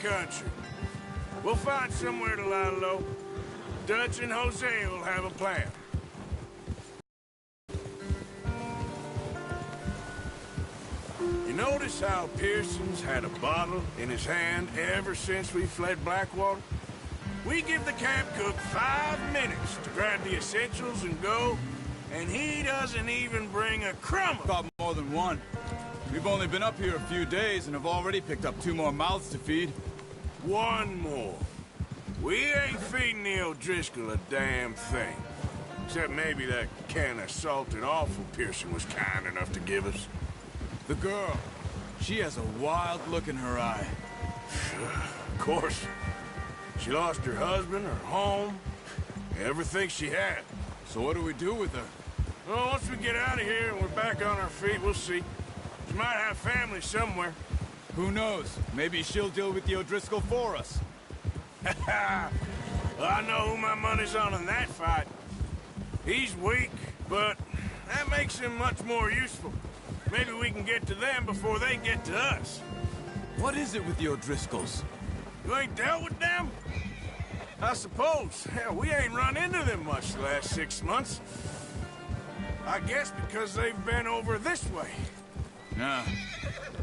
country. We'll find somewhere to lie low. Dutch and Jose will have a plan. You notice how Pearson's had a bottle in his hand ever since we fled Blackwater? We give the camp cook 5 minutes to grab the essentials and go, and he doesn't even bring a crumb of... Got more than one. We've only been up here a few days and have already picked up 2 more mouths to feed. One more. We ain't feeding the O'Driscoll a damn thing. Except maybe that can of salted offal Pearson was kind enough to give us. The girl, she has a wild look in her eye. Of course. She lost her husband, her home, everything she had. So what do we do with her? Well, once we get out of here and we're back on our feet, we'll see. She might have family somewhere. Who knows? Maybe she'll deal with the O'Driscoll for us. Well, I know who my money's on in that fight. He's weak, but that makes him much more useful. Maybe we can get to them before they get to us. What is it with the O'Driscolls? You ain't dealt with them? I suppose. Hell, we ain't run into them much the last 6 months. I guess because they've been over this way. Nah,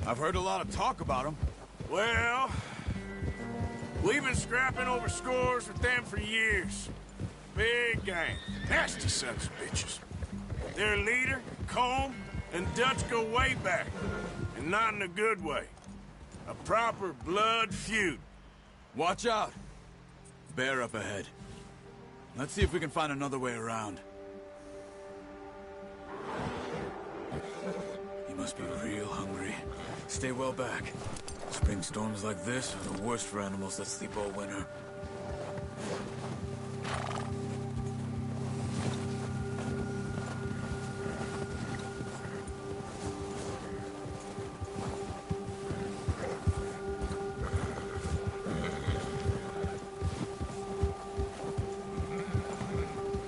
I've heard a lot of talk about them. Well, we've been scrapping over scores with them for years. Big gang. Nasty sons of bitches. Their leader, Combe, and Dutch go way back. And not in a good way. A proper blood feud. Watch out. Bear up ahead. Let's see if we can find another way around. He must be real hungry. Stay well back. Spring storms like this are the worst for animals that sleep all winter.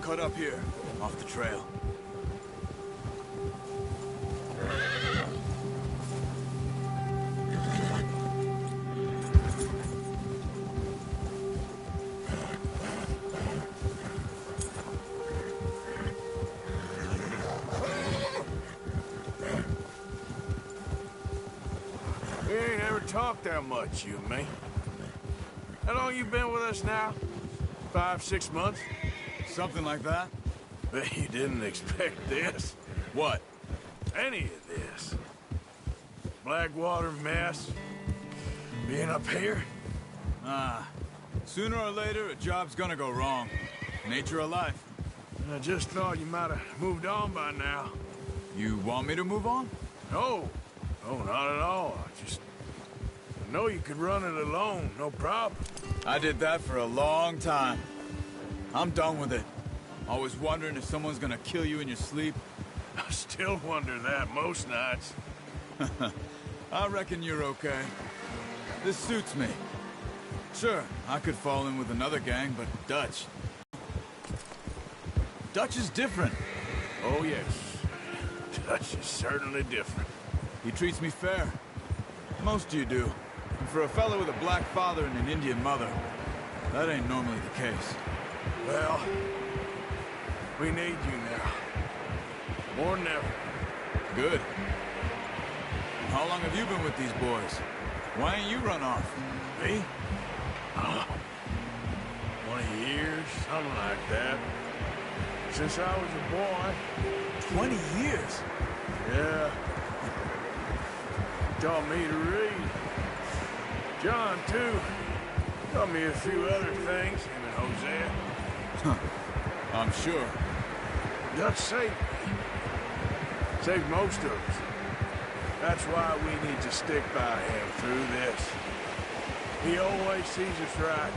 Cut up here, off the trail. We ain't ever talked that much, you and me. How long you been with us now? 5, 6 months? Something like that? Bet you didn't expect this. What? Any of this. Blackwater mess. Being up here. Sooner or later, a job's gonna go wrong. Nature of life. I just thought you might have moved on by now. You want me to move on? No. No, not at all. I know you could run it alone, no problem. I did that for a long time. I'm done with it. Always wondering if someone's gonna kill you in your sleep. I still wonder that most nights. I reckon you're okay. This suits me. Sure, I could fall in with another gang, but Dutch... Dutch is different. Oh, yes. Dutch is certainly different. He treats me fair. Most of you do. And for a fellow with a black father and an Indian mother, that ain't normally the case. Well, we need you now. More than ever. Good. How long have you been with these boys? Why ain't you run off? Me? 20 years, something like that. Since I was a boy. 20 years? Yeah. Taught me to read. John, too. Taught me a few other things, him and Hosea. I'm sure. Dutch saved me. Saved most of us. That's why we need to stick by him through this. He always sees us right.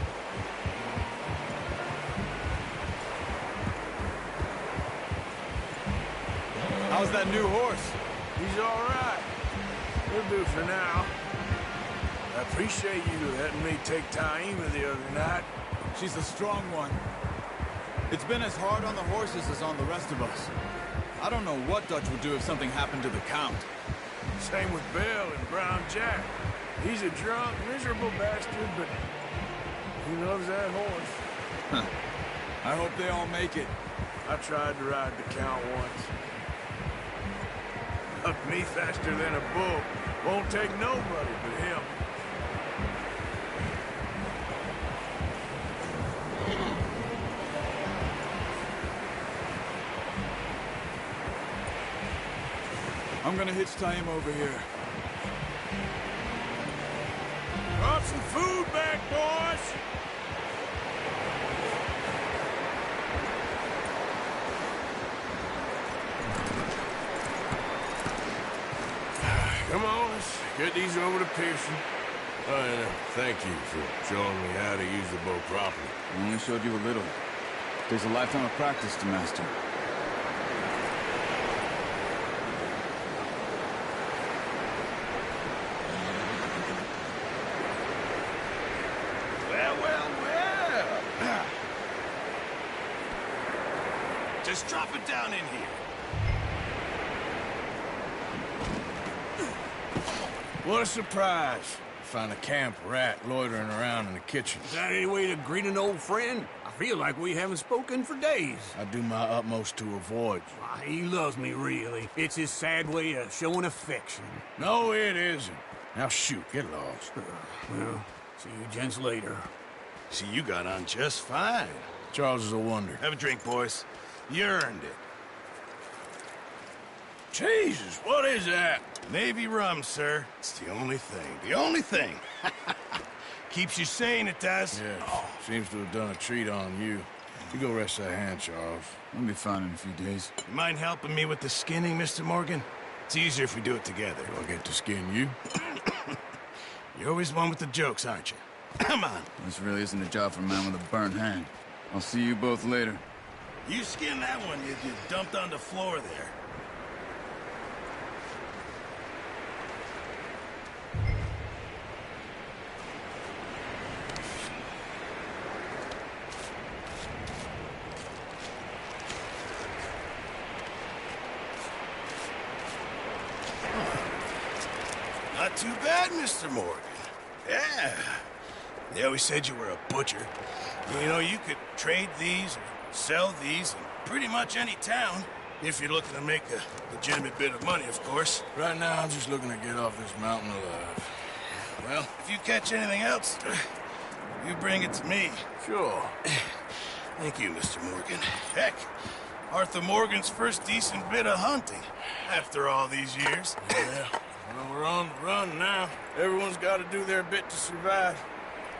How's that new horse? He's all right. He'll do for now. I appreciate you letting me take Taima the other night. She's a strong one. It's been as hard on the horses as on the rest of us. I don't know what Dutch would do if something happened to the Count. Same with Bill and Brown Jack. He's a drunk, miserable bastard, but he loves that horse. Huh. I hope they all make it. I tried to ride the Count once. Up me faster than a bull. Won't take nobody but him. I'm gonna hitch tie him over here. Brought some food back, boys! Come on, let's get these over to Pearson. Oh, and thank you for showing me how to use the bow properly. I only showed you a little. There's a lifetime of practice to master. Well. Just drop it down in here. What a surprise. Find a camp rat loitering around in the kitchen. Is that any way to greet an old friend? I feel like we haven't spoken for days. I do my utmost to avoid you. Why, he loves me, really. It's his sad way of showing affection. No, it isn't. Now shoot, get lost. Well, see you gents later. See, you got on just fine. Charles is a wonder. Have a drink, boys. You earned it. Jesus, what is that? Navy rum, sir. It's the only thing. The only thing. Keeps you sane, it does. Yeah, seems to have done a treat on you. You go rest that hand, Charles. I'll be fine in a few days. You mind helping me with the skinning, Mr. Morgan? It's easier if we do it together. Do I get to skin you? You're always one with the jokes, aren't you? Come on. This really isn't a job for a man with a burnt hand. I'll see you both later. You skin that one you dumped on the floor there. Not too bad, Mr. Morgan. Yeah. They always said you were a butcher. You know, you could trade these or sell these in pretty much any town, if you're looking to make a legitimate bit of money, of course. Right now, I'm just looking to get off this mountain alive. Well, if you catch anything else, you bring it to me. Sure. Thank you, Mr. Morgan. Heck, Arthur Morgan's first decent bit of hunting after all these years. Yeah. Well, we're on the run now. Everyone's got to do their bit to survive.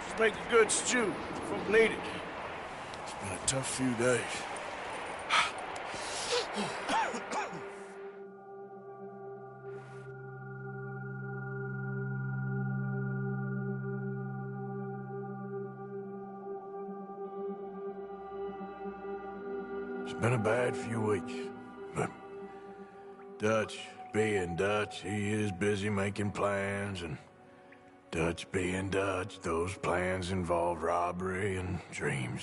Just make a good stew. Folk need it. It's been a tough few days. It's been a bad few weeks, but Dutch being Dutch, he is busy making plans, and Dutch being Dutch, those plans involve robbery and dreams.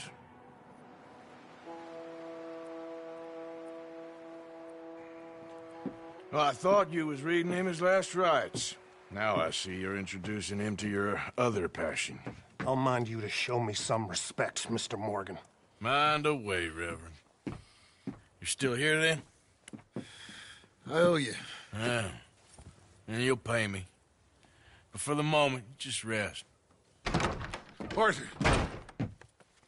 Well, I thought you was reading him his last rites. Now I see you're introducing him to your other passion. I'll mind you to show me some respect, Mr. Morgan. Mind away, Reverend. You're still here, then? I owe you. Yeah. And you'll pay me. But for the moment, just rest. Arthur,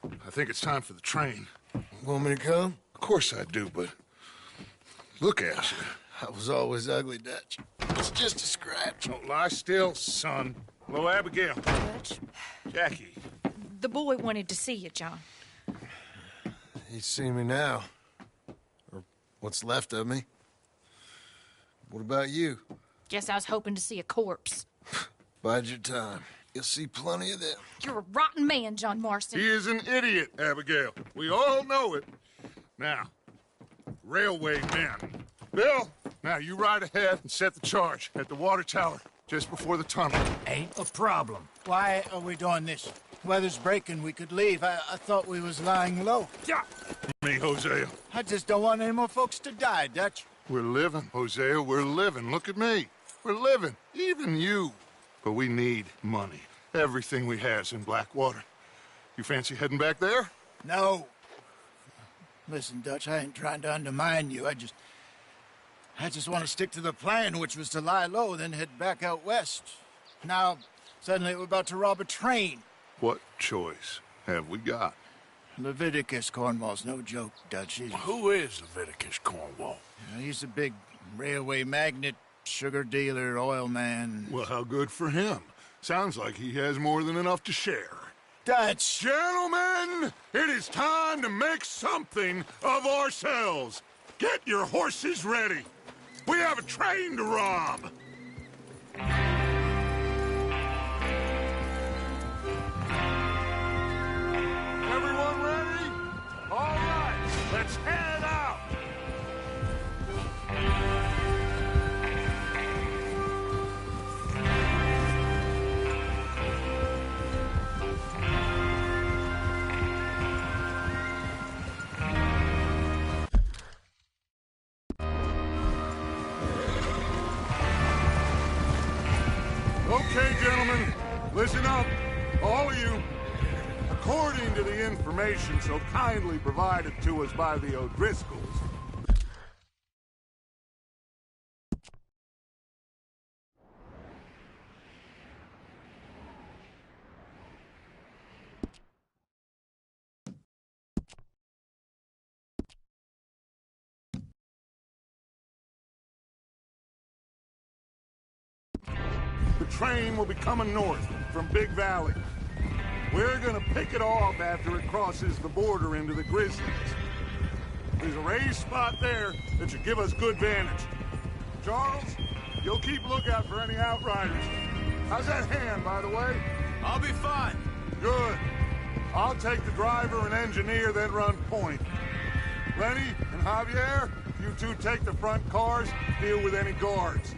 I think it's time for the train. Want me to come? Of course I do, but look at you. I was always ugly, Dutch. It's just a scratch. Don't lie still, son. Hello, Abigail. Dutch, Jackie. the boy wanted to see you, John. He's seen me now. Or what's left of me. What about you? Guess I was hoping to see a corpse. Bide your time. You'll see plenty of them. You're a rotten man, John Marston. He is an idiot, Abigail. We all know it. Now, railway men. Bill, now you ride ahead and set the charge at the water tower just before the tunnel. Ain't a problem. Why are we doing this? Weather's breaking. We could leave. I thought we was lying low. Yeah. Me, Hosea. I just don't want any more folks to die, Dutch. We're living, Hosea. We're living. Look at me. We're living. Even you. but we need money. Everything we has in Blackwater. You fancy heading back there? No. Listen, Dutch, I ain't trying to undermine you. I just want to stick to the plan, which was to lie low, then head back out west. Now, suddenly we're about to rob a train. What choice have we got? Leviticus Cornwall's no joke, Dutch. Who is Leviticus Cornwall? He's a big railway magnate, sugar dealer, oil man. Well, how good for him. Sounds like he has more than enough to share. Dutch! Gentlemen, it is time to make something of ourselves. Get your horses ready. We have a train to rob. Everyone ready? All right, let's head out. Okay, gentlemen, listen up, all of you. According to the information so kindly provided to us by the O'Driscolls, the train will be coming north from Big Valley. We're gonna pick it off after it crosses the border into the Grizzlies. There's a raised spot there that should give us good vantage. Charles, you'll keep lookout for any outriders. How's that hand, by the way? I'll be fine. Good. I'll take the driver and engineer, then run point. Lenny and Javier, you two take the front cars, deal with any guards.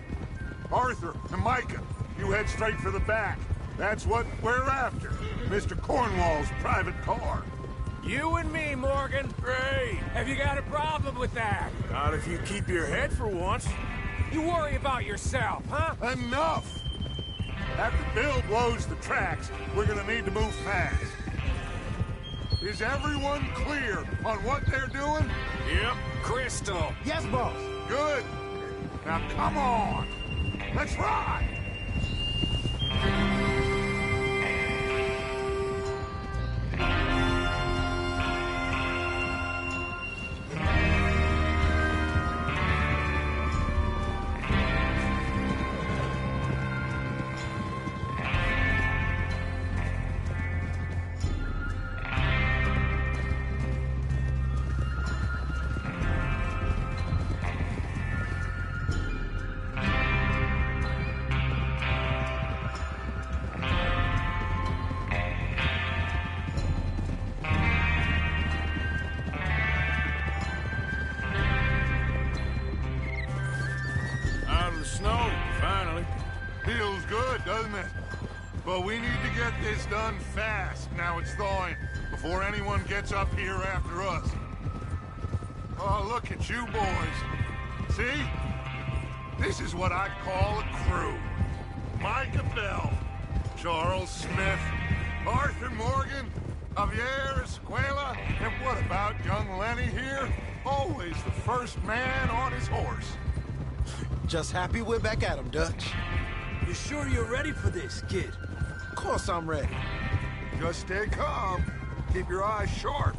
Arthur and Micah, you head straight for the back. That's what we're after. Mr. Cornwall's private car. You and me, Morgan. Great. Have you got a problem with that? Not if you keep your head for once. You worry about yourself, huh? Enough! After Bill blows the tracks, we're gonna need to move fast. Is everyone clear on what they're doing? Yep, crystal. Yes, boss. Good. Now come on. Let's ride! Snow, finally. Feels good, doesn't it? But we need to get this done fast, now it's thawing, before anyone gets up here after us. Oh, look at you boys. See? This is what I call a crew. Micah Bell, Charles Smith, Arthur Morgan, Javier Escuela, and what about young Lenny here? Always the first man on his horse. Just happy we're back at 'em, Dutch. You sure you're ready for this, kid? Of course I'm ready. Just stay calm. Keep your eyes sharp.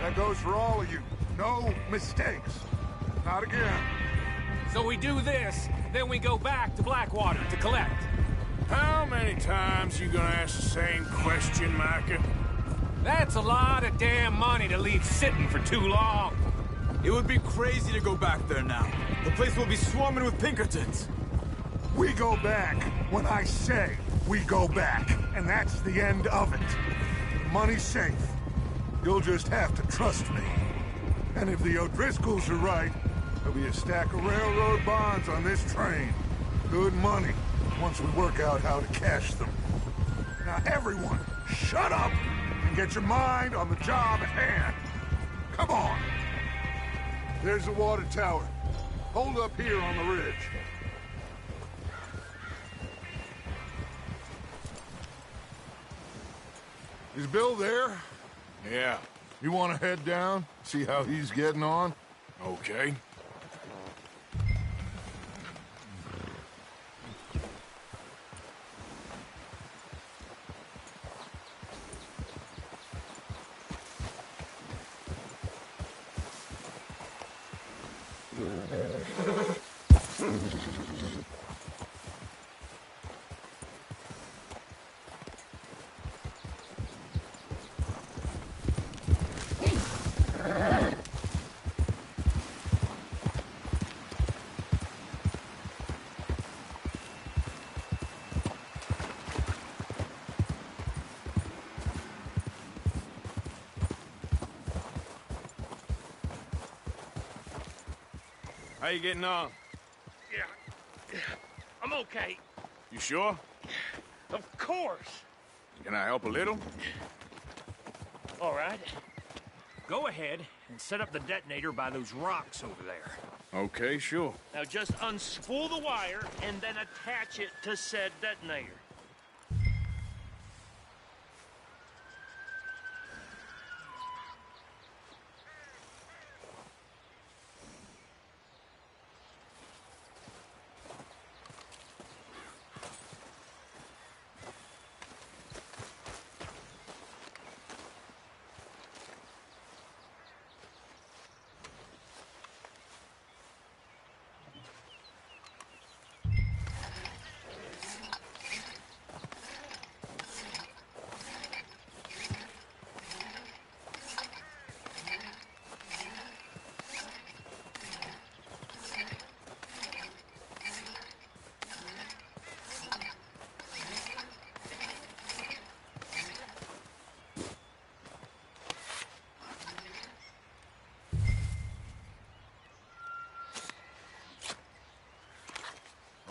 That goes for all of you. No mistakes. Not again. So we do this, then we go back to Blackwater to collect. How many times you gonna ask the same question, Micah? That's a lot of damn money to leave sitting for too long. It would be crazy to go back there now. The place will be swarming with Pinkertons. We go back when I say we go back, and that's the end of it. Money's safe. You'll just have to trust me. And if the O'Driscolls are right, there'll be a stack of railroad bonds on this train. Good money, once we work out how to cash them. Now everyone, shut up and get your mind on the job at hand. Come on. There's the water tower. Hold up here on the ridge. Is Bill there? Yeah. You want to head down? See how he's getting on? Okay. How you getting on? Yeah. I'm okay. You sure? Of course. Can I help a little? All right. Go ahead and set up the detonator by those rocks over there. Okay, sure. Now just unspool the wire and then attach it to said detonator.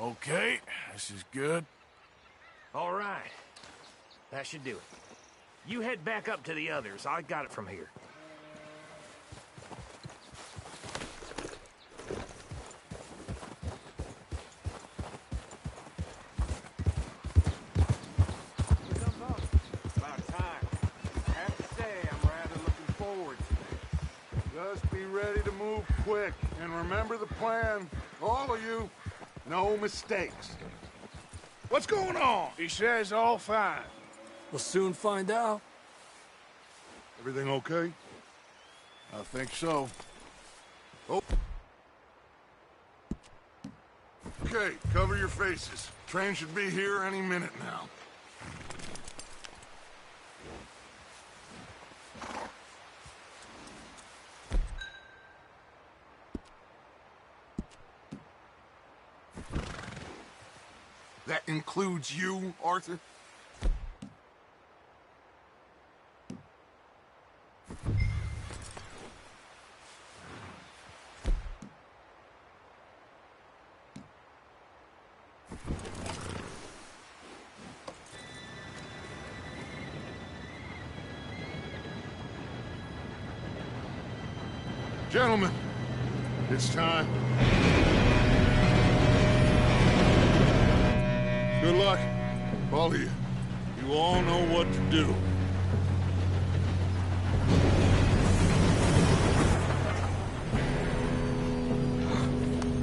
Okay, this is good. All right. That should do it. You head back up to the others. I got it from here. About time. I have to say, I'm rather looking forward to this. Just be ready to move quick. And remember the plan. All of you. No mistakes. What's going on? He says all fine. We'll soon find out. Everything okay? I think so. Oh. Okay, cover your faces. Train should be here any minute now. That includes you, Arthur? Gentlemen, it's time. Good luck, all of you. You all know what to do.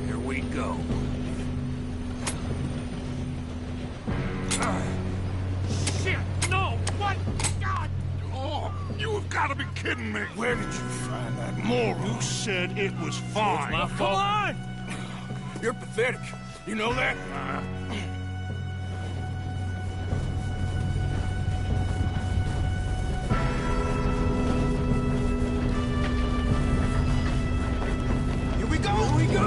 Here we go. Shit! No! What? God! Oh, you have got to be kidding me. Where did you find that moral? You said it was fine. My fault. Come on! You're pathetic. You know that? Here we go! Here we go!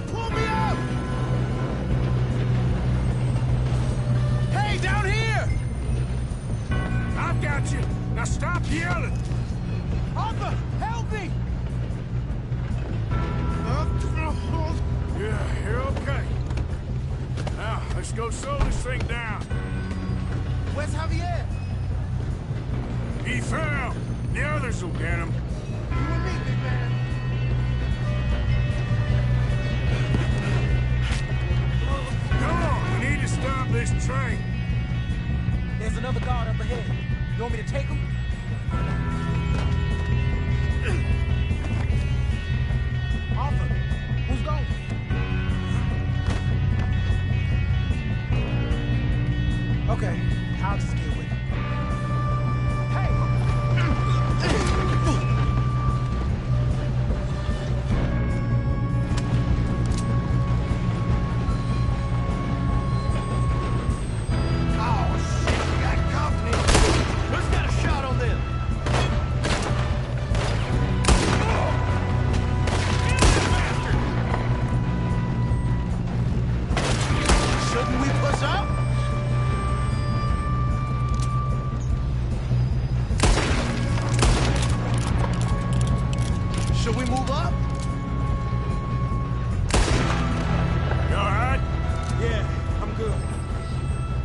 Pull me up! Hey, down here! I've got you. Now stop yelling. Arthur, help me! Yeah, you're okay. Now, let's go slow this thing down. Where's Javier? He fell. The others will get him. You and me, big man. train. There's another guard up ahead. You want me to take him? Arthur, who's going? Okay, I'll just get with it. Hey! Should we move up? You all right? Yeah, I'm good.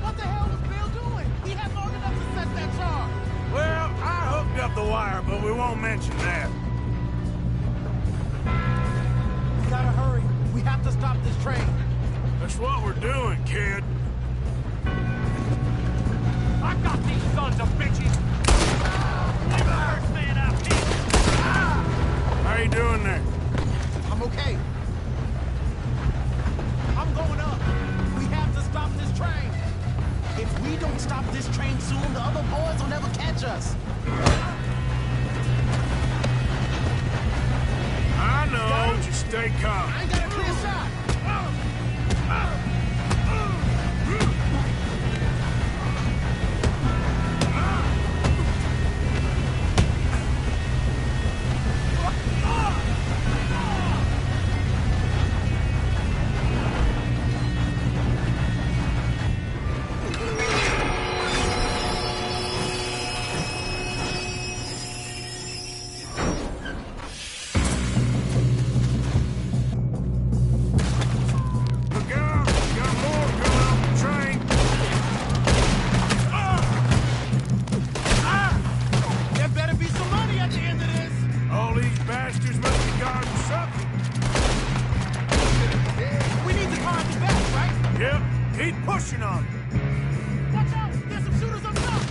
What the hell was Bill doing? He had long enough to set that charge. Well, I hooked up the wire, but we won't mention that. We gotta hurry. We have to stop this train. That's what we're doing, kid. I got these sons of bitches! I'm the first man out here! How you doing there? I'm okay. I'm going up. We have to stop this train. If we don't stop this train soon, the other boys will never catch us. I know. Just stay calm. I ain't got a clear shot. Look out! Got more coming off the train. There better be some money at the end of this. All these bastards must be guarding something. We need the car at the back, right? Yep. Keep pushing on it. Watch out! There's some shooters up top!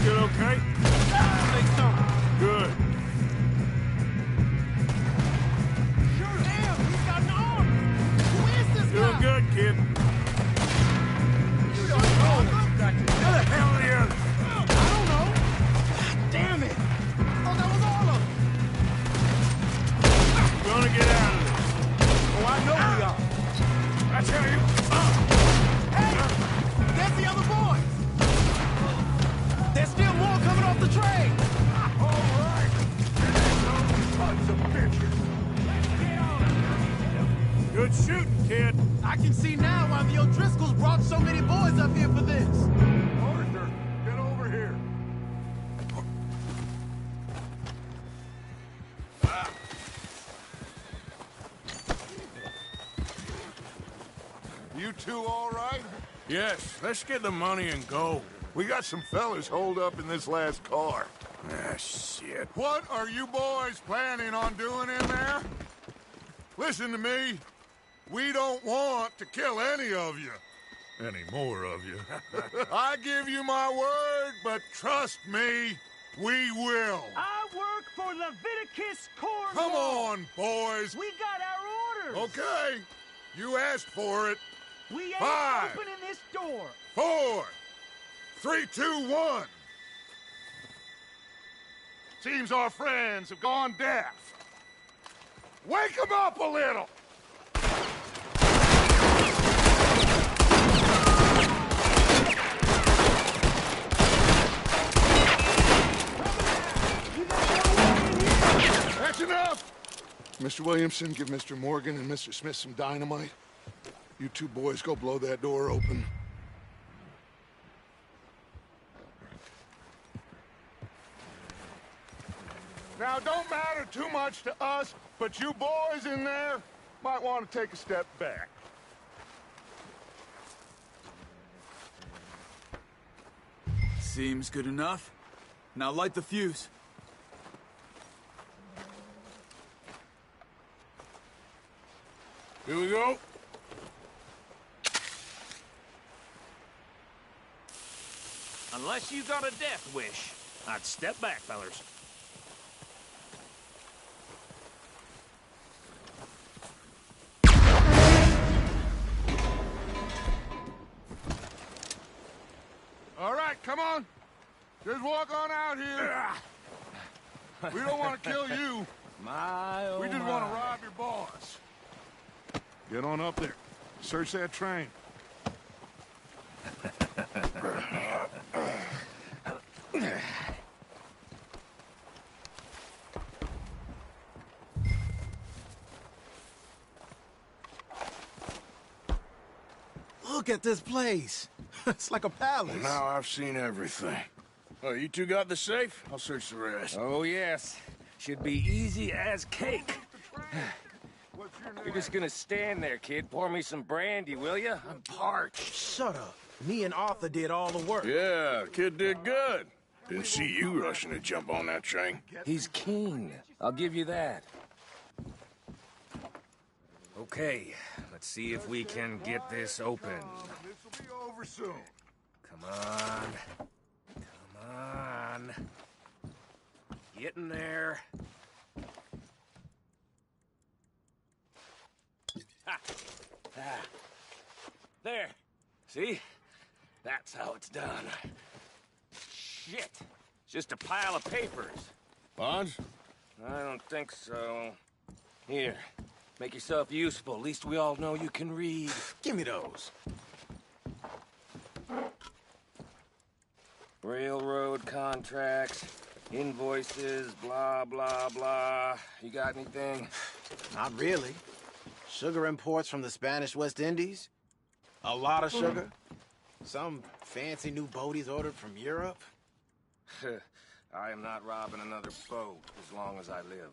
Still okay? I think so. Good. Sure am! He's got an arm! Who is this Doing guy? good, kid. You don't know him. Where the hell are the others? I don't know. God damn it! I thought that was all of them. Gonna get out of this. Oh, I know we are. That's how you... Hey! There's the other boys! There's still more coming off the train! All right. Sons of bitches. Good shooting, kid. I can see now why the O'Driscolls brought so many boys up here for this. Arthur, get over here. You two all right? Yes, let's get the money and go. We got some fellas holed up in this last car. Ah, shit. What are you boys planning on doing in there? Listen to me. We don't want to kill any of you. Any more of you. I give you my word, but trust me, we will. I work for Leviticus Corps. Come on, boys. We got our orders. Okay. You asked for it. We ain't 5, opening this door. 4, 3, 2, 1. Seems our friends have gone deaf. Wake them up a little. That's enough! Mr. Williamson, give Mr. Morgan and Mr. Smith some dynamite. You two boys go blow that door open. Now, it don't matter too much to us, but you boys in there might want to take a step back. Seems good enough. Now light the fuse. Here we go. Unless you got a death wish, I'd step back, fellers. All right, come on. Just walk on out here. We don't want to kill you. We just want to rob your boss. Get on up there. Search that train. Look at this place. It's like a palace. Well, now I've seen everything. Oh, you two got the safe? I'll search the rest. Oh, yes. Should be easy as cake. You're just gonna stand there, kid. Pour me some brandy, will you? I'm parched. Shut up. Me and Arthur did all the work. Yeah, kid did good. Didn't see you rushing to jump on that train. He's keen. I'll give you that. Okay, let's see if we can get this open. This'll be over soon. Come on. Come on. Get in there. Ha! Ah. There. See? That's how it's done. Shit. It's just a pile of papers. Bonds? I don't think so. Here. Make yourself useful. At least we all know you can read. Give me those. Railroad contracts, invoices, blah, blah, blah. You got anything? Not really. Sugar imports from the Spanish West Indies. A lot of sugar. Some fancy new boat he's ordered from Europe. I am not robbing another boat as long as I live.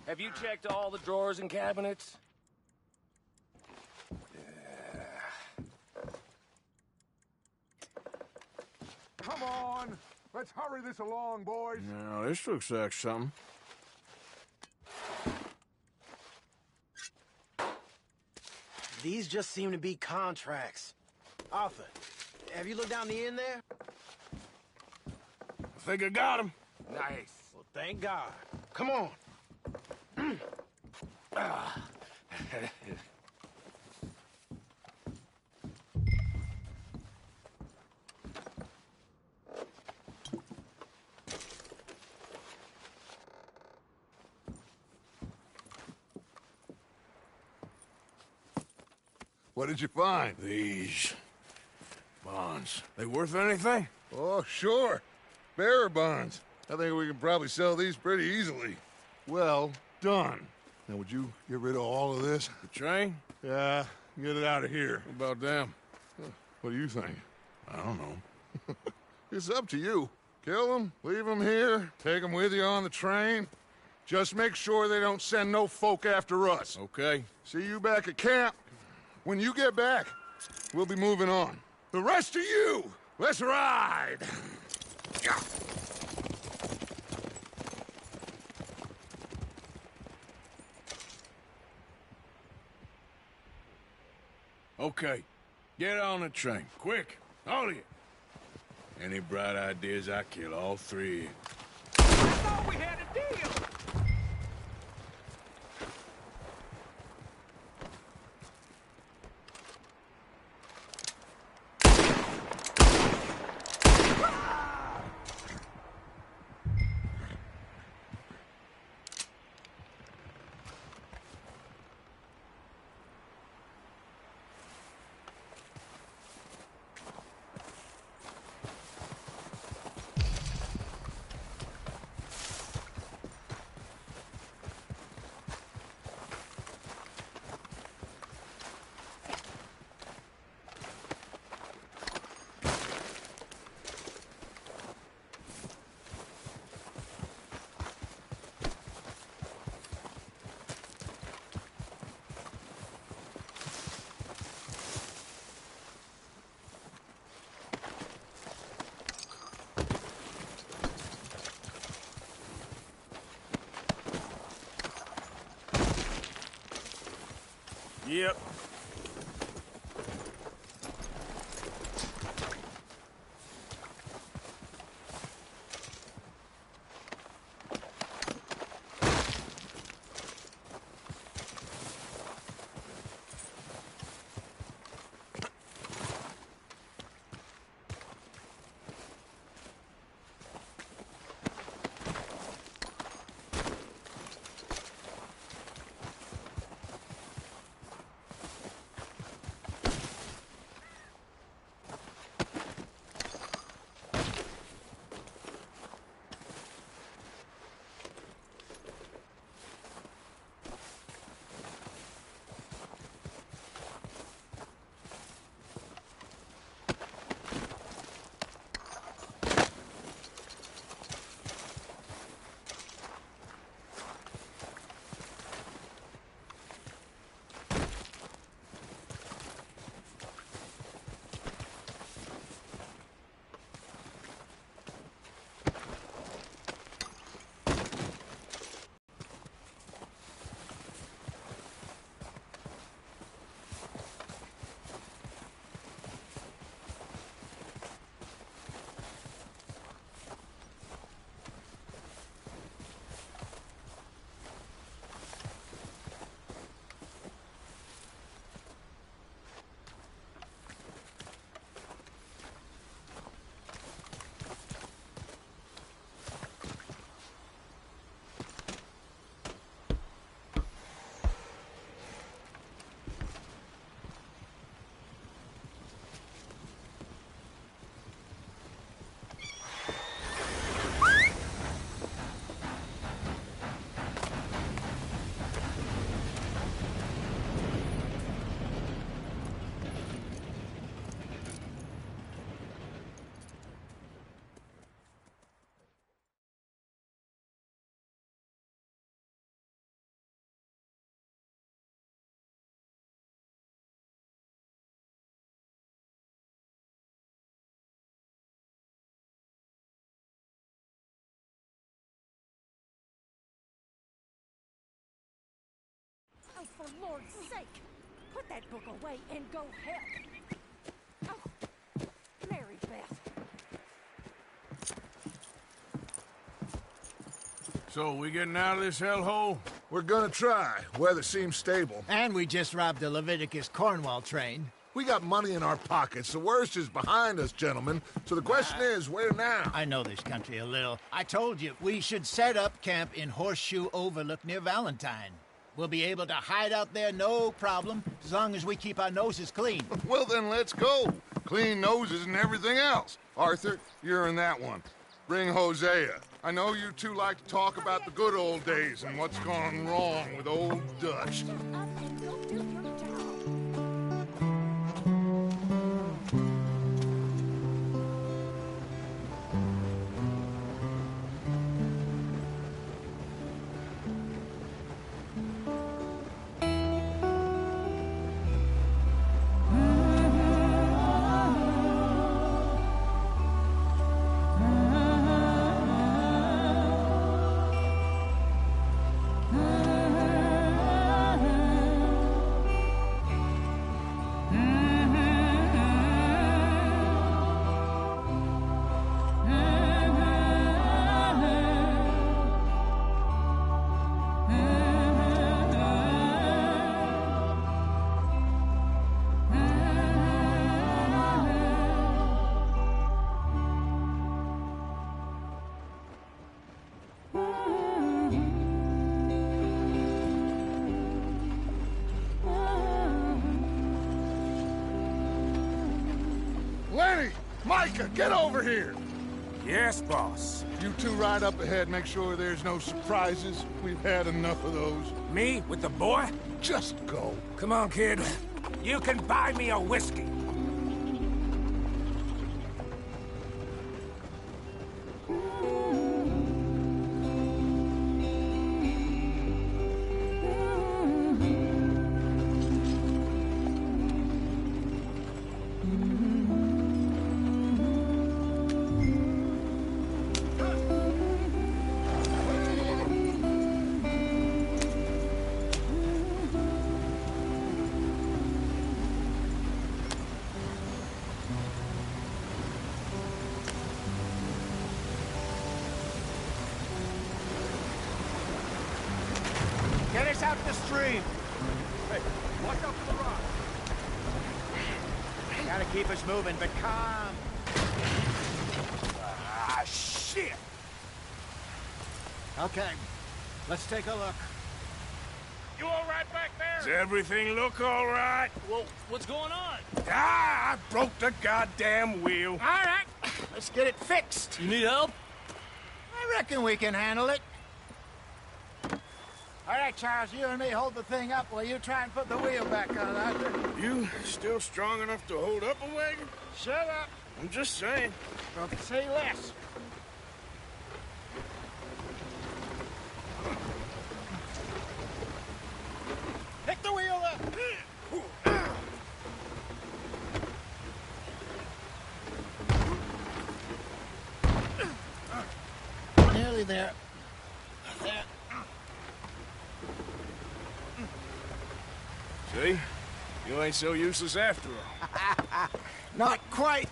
Have you checked all the drawers and cabinets? Come on. Let's hurry this along, boys. Now, this looks like something. These just seem to be contracts. Arthur, have you looked down the end there? I think I got him. Nice. Well, thank God. Come on. What did you find? These bonds. They worth anything? Oh, sure. Bearer bonds. I think we can probably sell these pretty easily. Well done. Now, would you get rid of all of this? The train? Yeah, get it out of here. What about them? What do you think? I don't know. It's up to you. Kill them, leave them here, take them with you on the train. Just make sure they don't send no folk after us. Okay. See you back at camp. When you get back, we'll be moving on. The rest of you, let's ride! Okay. Get on the train. Quick. All of you. Any bright ideas, I kill all three of you. I thought we had a deal! Yep. Oh, for Lord's sake, put that book away and go help. Oh, Mary Beth. So, we getting out of this hellhole? We're gonna try. Weather seems stable. And we just robbed a Leviticus Cornwall train. We got money in our pockets. The worst is behind us, gentlemen. So the question is, where now? I know this country a little. I told you, we should set up camp in Horseshoe Overlook near Valentine. We'll be able to hide out there, no problem, as long as we keep our noses clean. Well, then let's go. Clean noses and everything else. Arthur, you're in that one. Bring Hosea. I know you two like to talk about the good old days and what's gone wrong with old Dutch. Lenny! Micah, get over here! Yes, boss. You two ride up ahead, make sure there's no surprises. We've had enough of those. Me with the boy? Just go. Come on, kid. You can buy me a whiskey. the stream. Hey, watch out for the rock. Gotta keep us moving, but calm. Ah, shit! Okay, let's take a look. You all right back there? Does everything look all right? Well, what's going on? Ah, I broke the goddamn wheel. All right, let's get it fixed. You need help? I reckon we can handle it. All right, Charles, you and me hold the thing up while you try and put the wheel back on, Arthur. You still strong enough to hold up a wagon? Shut up. I'm just saying. Don't say less. Pick the wheel up. Nearly there. There. See? You ain't so useless after all. Not quite.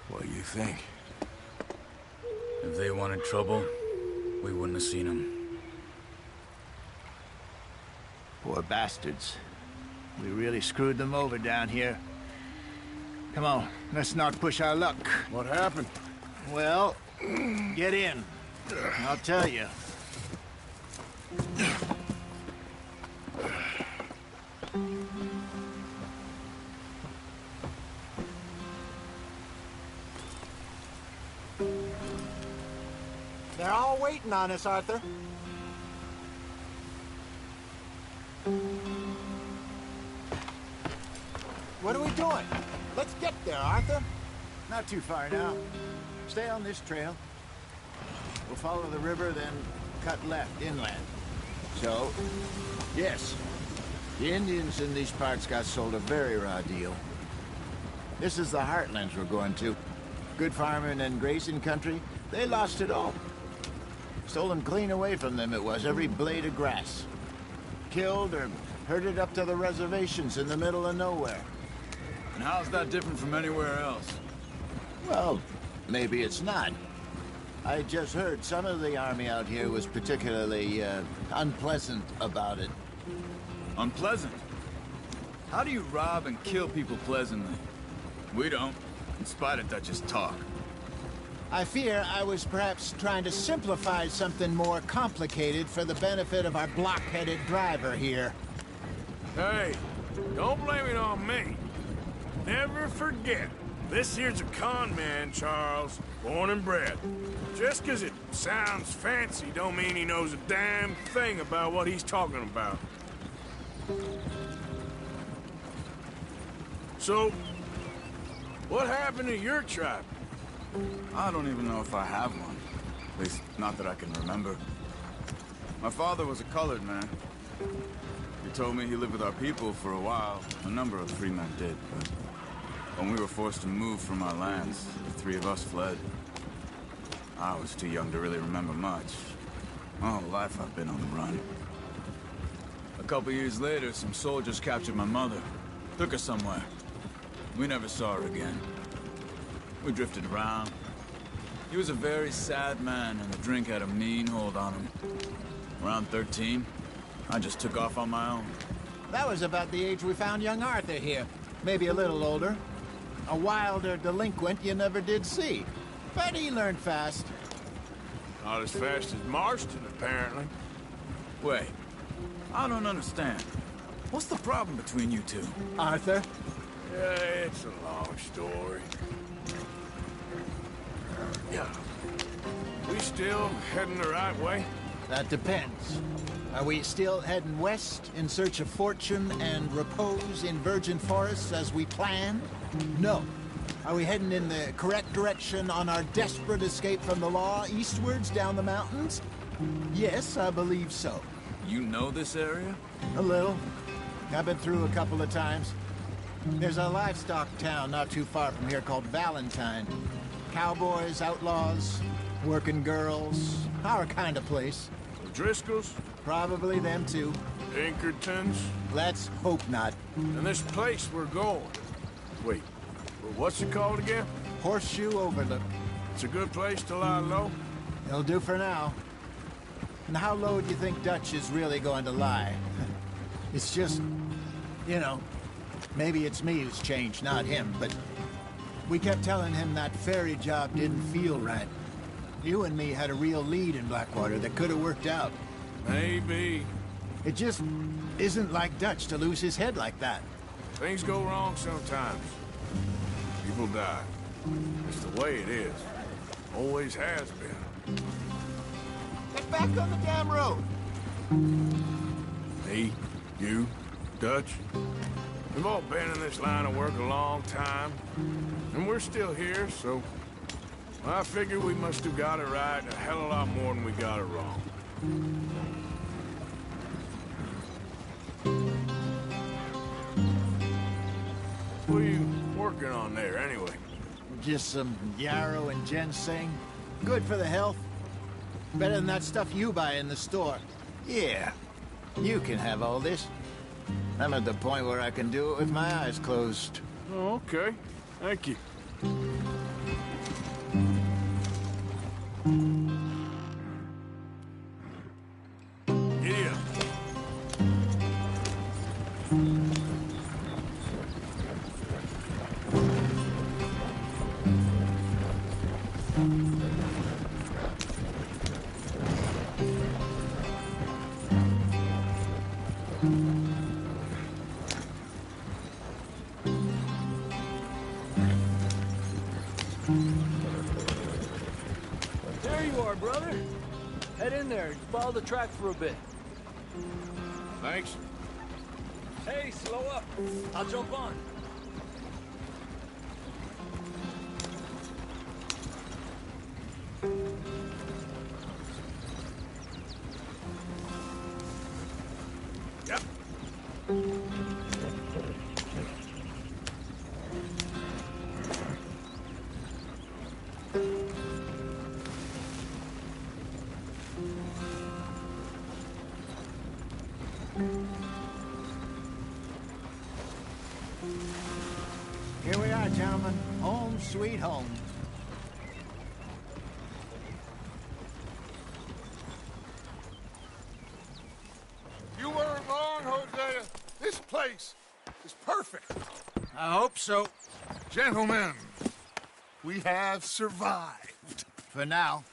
What do you think? If they wanted trouble, we wouldn't have seen them. Poor bastards. We really screwed them over down here. Come on, let's not push our luck. What happened? Well, get in. I'll tell you. They're all waiting on us, Arthur. What are we doing? Let's get there, Arthur. Not too far now. Stay on this trail. We'll follow the river, then cut left, inland. So, yes, the Indians in these parts got sold a very raw deal. This is the heartlands we're going to. Good farming and grazing country, they lost it all. Stolen clean away from them it was, every blade of grass. Killed or herded up to the reservations in the middle of nowhere. And how's that different from anywhere else? Well, maybe it's not. I just heard some of the army out here was particularly, unpleasant about it. Unpleasant? How do you rob and kill people pleasantly? We don't, in spite of Dutch's talk. I fear I was perhaps trying to simplify something more complicated for the benefit of our block-headed driver here. Hey, don't blame it on me. Never forget, this here's a con man, Charles, born and bred. Just 'cause it sounds fancy don't mean he knows a damn thing about what he's talking about. So, what happened to your tribe? I don't even know if I have one. At least, not that I can remember. My father was a colored man. He told me he lived with our people for a while. A number of free men did, but when we were forced to move from our lands, the three of us fled. I was too young to really remember much. My whole life I've been on the run. A couple years later, some soldiers captured my mother. Took her somewhere. We never saw her again. We drifted around. He was a very sad man, and the drink had a mean hold on him. Around 13, I just took off on my own. That was about the age we found young Arthur here. Maybe a little older. A wilder delinquent you never did see. But he learned fast. Not as fast as Marston, apparently. Wait, I don't understand. What's the problem between you two? Arthur? Yeah, it's a long story. Yeah. We still heading the right way? That depends. Are we still heading west in search of fortune and repose in virgin forests as we planned? No. Are we heading in the correct direction on our desperate escape from the law eastwards down the mountains? Yes, I believe so. You know this area? A little. I've been through a couple of times. There's a livestock town not too far from here called Valentine. Cowboys, outlaws, working girls, our kind of place. Driscolls? Probably them too. Pinkertons? Let's hope not. And this place we're going. Wait, what's it called again? Horseshoe Overlook. It's a good place to lie low? It'll do for now. And how low do you think Dutch is really going to lie? It's just, you know, maybe it's me who's changed, not him, but we kept telling him that ferry job didn't feel right. You and me had a real lead in Blackwater that could have worked out. Maybe. It just isn't like Dutch to lose his head like that. Things go wrong sometimes. People die. It's the way it is. Always has been. Get back on the damn road. Me, you, Dutch. We've all been in this line of work a long time. And we're still here, so... I figure we must have got it right a hell of a lot more than we got it wrong. What are you working on there, anyway? Just some yarrow and ginseng. Good for the health. Better than that stuff you buy in the store. Yeah, you can have all this. I'm at the point where I can do it with my eyes closed. Oh, okay. Thank you. Giddy up. There you are, brother. Head in there and follow the track for a bit. Thanks. Hey, slow up. I'll jump on. Yep. Here we are, gentlemen. Home sweet home. You weren't wrong, Hosea. This place is perfect. I hope so. Gentlemen, we have survived. For now.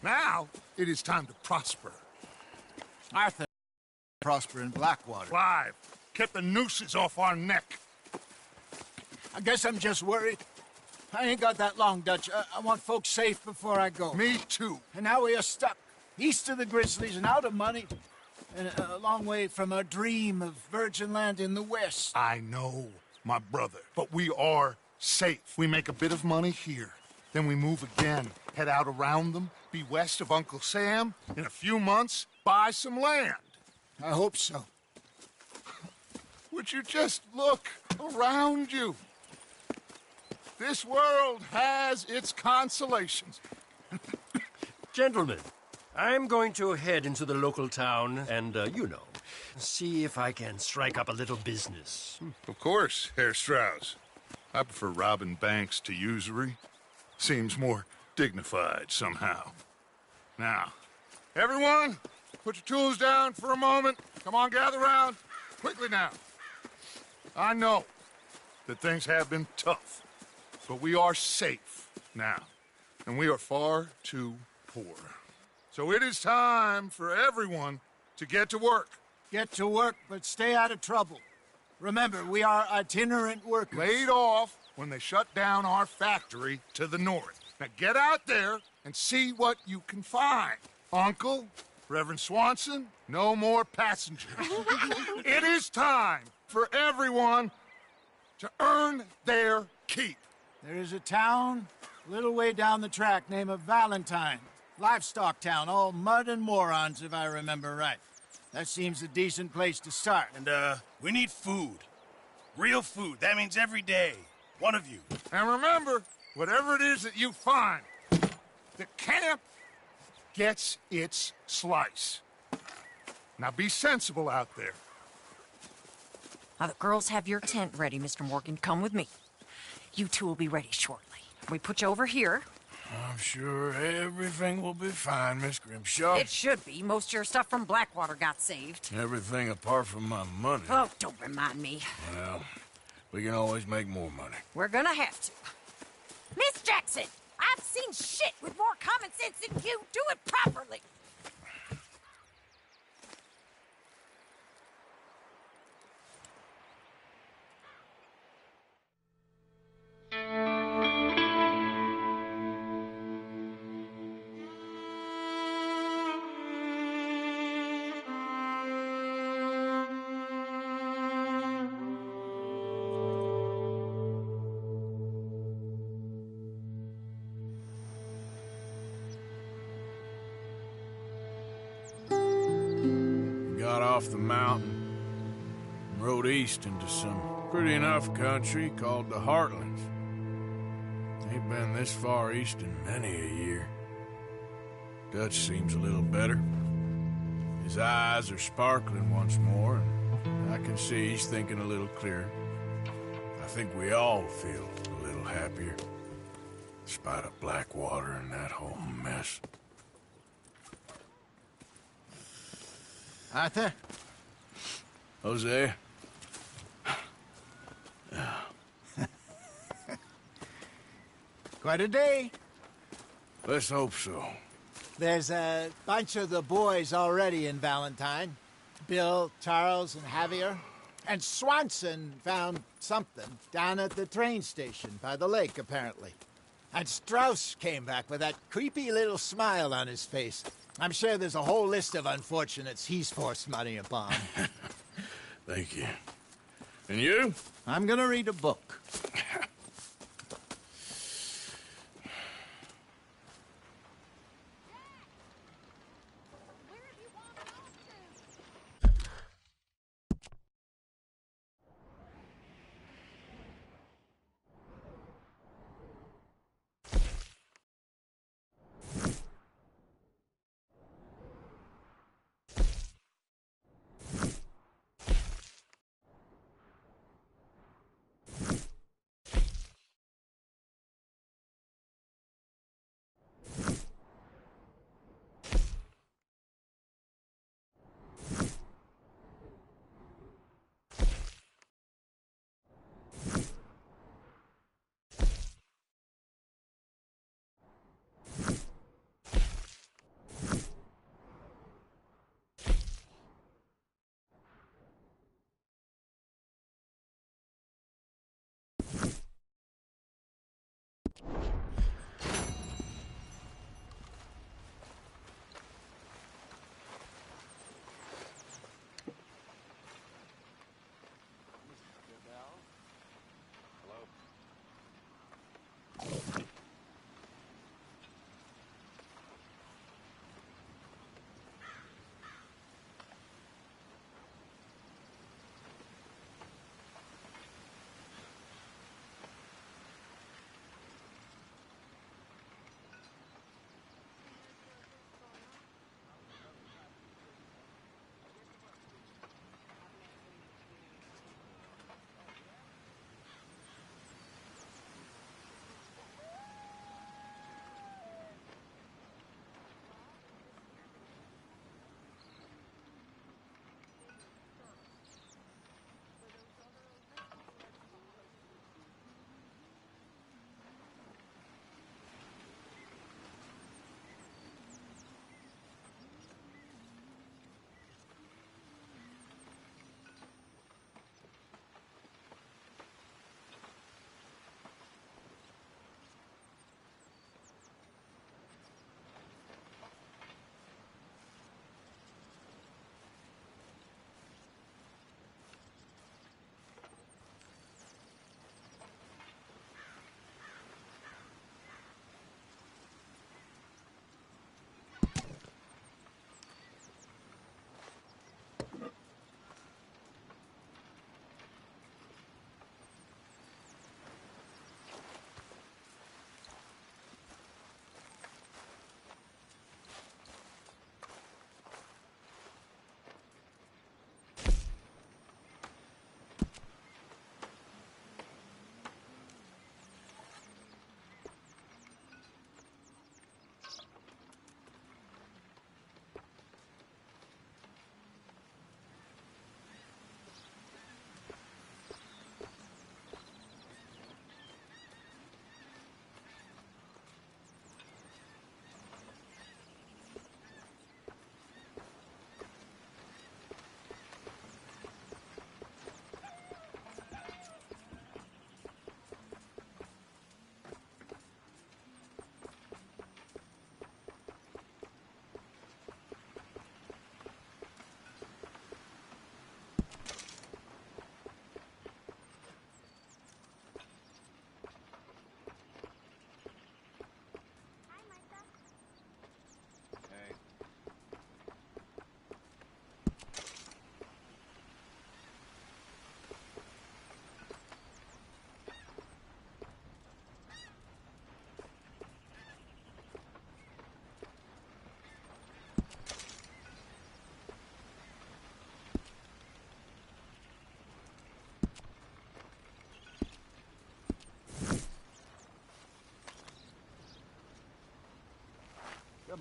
Now, it is time to prosper. Arthur prosper in Blackwater. Clive, kept the nooses off our neck. I guess I'm just worried. I ain't got that long, Dutch. I want folks safe before I go. Me too. And now we are stuck, east of the Grizzlies and out of money, and a long way from our dream of virgin land in the west. I know, my brother, but we are safe. We make a bit of money here, then we move again, head out around them, be west of Uncle Sam, in a few months, buy some land. I hope so. Would you just look around you? This world has its consolations. Gentlemen, I'm going to head into the local town and, you know, see if I can strike up a little business. Of course, Herr Strauss. I prefer robbing banks to usury. Seems more dignified somehow. Now, everyone, put your tools down for a moment. Come on, gather round. Quickly now. I know that things have been tough, but we are safe now, and we are far too poor. So it is time for everyone to get to work. Get to work, but stay out of trouble. Remember, we are itinerant workers. Laid off when they shut down our factory to the north. Now get out there and see what you can find. Uncle, Reverend Swanson, no more passengers. It is time for everyone to earn their keep. There is a town a little way down the track named Valentine. Livestock town, all mud and morons, if I remember right. That seems a decent place to start. And, we need food. Real food. That means every day. One of you. And remember, whatever it is that you find, the camp gets its slice. Now be sensible out there. Now, the girls have your tent ready, Mr. Morgan. Come with me. You two will be ready shortly. We put you over here. I'm sure everything will be fine, Miss Grimshaw. It should be. Most of your stuff from Blackwater got saved. Everything apart from my money. Oh, don't remind me. Well, we can always make more money. We're gonna have to. Miss Jackson, I've seen shit with more common sense than you. Do it properly. Got off the mountain and rode east into some pretty enough country called the Heartlands. Ain't been this far east in many a year. Dutch seems a little better. His eyes are sparkling once more, and I can see he's thinking a little clearer. I think we all feel a little happier, despite of Blackwater and that whole mess. Arthur? Jose? Quite a day. Let's hope so. There's a bunch of the boys already in Valentine. Bill, Charles, and Javier. And Swanson found something down at the train station by the lake, apparently. And Strauss came back with that creepy little smile on his face. I'm sure there's a whole list of unfortunates he's forced money upon. Thank you. And you? I'm gonna read a book.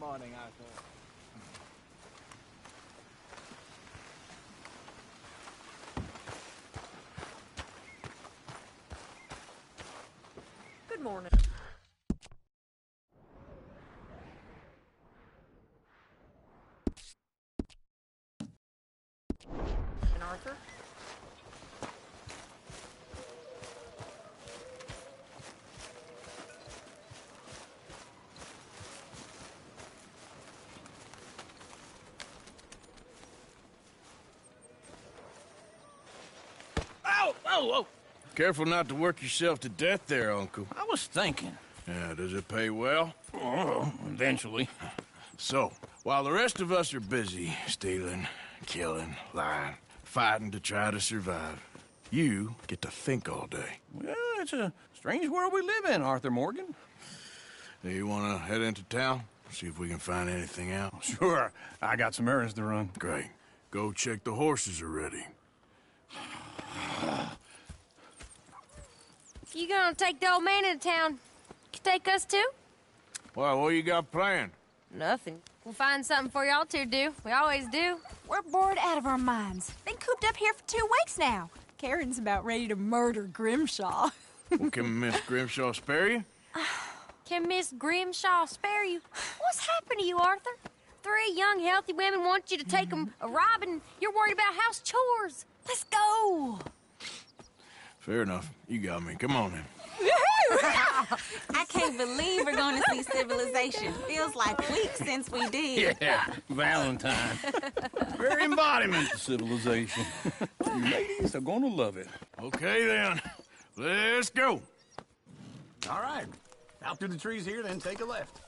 morning, Arthur. Good morning. And Arthur? Ow! Whoa, whoa! Careful not to work yourself to death there, Uncle. I was thinking. Yeah, does it pay well? Oh, eventually. So, while the rest of us are busy stealing, killing, lying, fighting to try to survive, you get to think all day. Well, it's a strange world we live in, Arthur Morgan. Do you want to head into town? See if we can find anything out? Sure. I got some errands to run. Great. Go check the horses are ready. You gonna take the old man into town? Can take us too? Well, what you got planned? Nothing. We'll find something for y'all to do. We always do. We're bored out of our minds. Been cooped up here for 2 weeks now. Karen's about ready to murder Grimshaw. Well, can Miss Grimshaw spare you? Can Miss Grimshaw spare you? What's happened to you, Arthur? 3 young, healthy women want you to take them a robbing. You're worried about house chores. Let's go. Fair enough. You got me. Come on then. I can't believe we're going to see civilization. Feels like weeks since we did. Yeah, Valentine. Very embodiment of civilization. You ladies are gonna love it. Okay then. Let's go. All right. Out through the trees here, then take a left.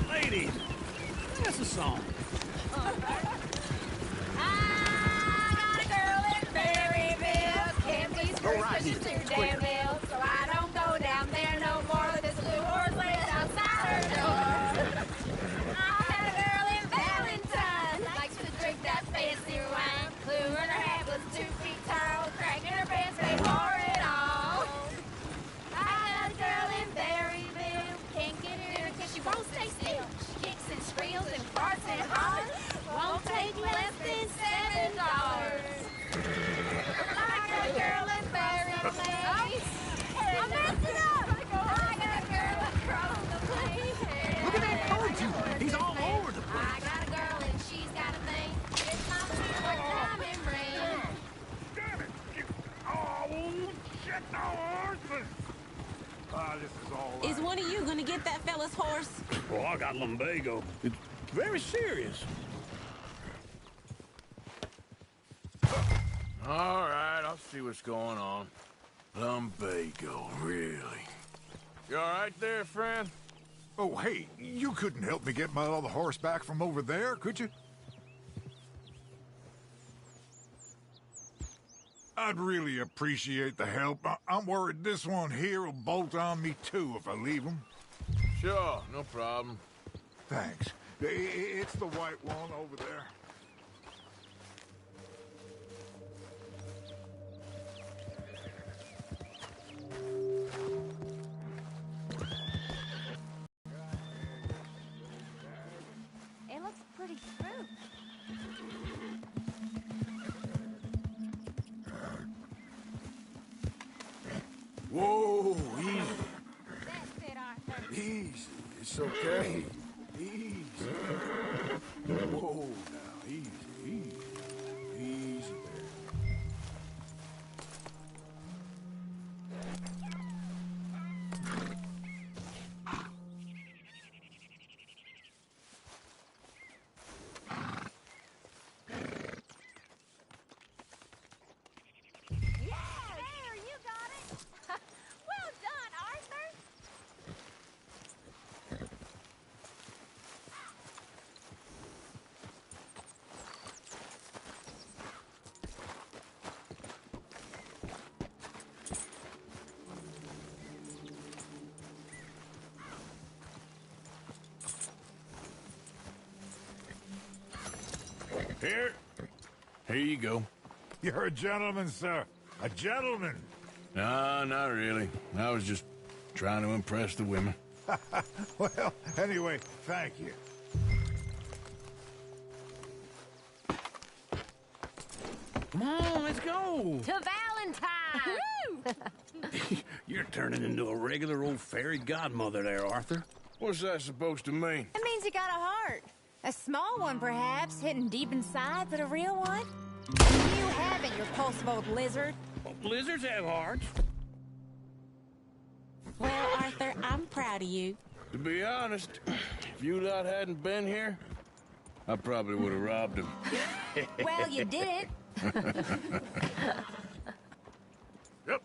Ladies, that's a song. Go right here. Damn so I don't go down there no more. This blue horse lays outside her door. I had a girl in Valentine, likes to drink that fancy wine. Clue in her head was 2 feet tall, cracking her pants, they wore it all. I had a girl in Berryville, can't get her in because she won't stay still. She kicks and squeals and farts and hollers, won't take less than $7. I got a girl in Berryville. I messed it up. I got a girl across the plain. Look at that poetry. He's all over the place. I got a girl and she's got a thing. It's my sweet diamond ring. Damn it! Oh, shit, no horses! This is all right. Is one of you going to get that fella's horse? Oh, I got lumbago. It's very serious. All right, I'll see what's going on. Lumbago, really? You all right there, friend? Oh, hey, you couldn't help me get my other horse back from over there, could you? I'd really appreciate the help. I'm worried this one here will bolt on me too if I leave him. Sure, no problem. Thanks. It's the white one over there. It looks pretty smooth. Whoa, easy. That's it, Arthur. Easy. It's okay. Easy. Whoa, now, easy, easy. Easy there. There, you got it. Well done, Arthur. Here you go. You're a gentleman, sir. A gentleman. No, not really. I was just trying to impress the women. Well, anyway, thank you. Come on, let's go. To Valentine! You're turning into a regular old fairy godmother there, Arthur. What's that supposed to mean? It means you got a heart. A small one, perhaps, hidden deep inside, but a real one? You haven't, you repulsive old lizard. Well, lizards have hearts. Well, Arthur, I'm proud of you. To be honest, if you lot hadn't been here, I probably would have robbed him. Well, you did. Yep.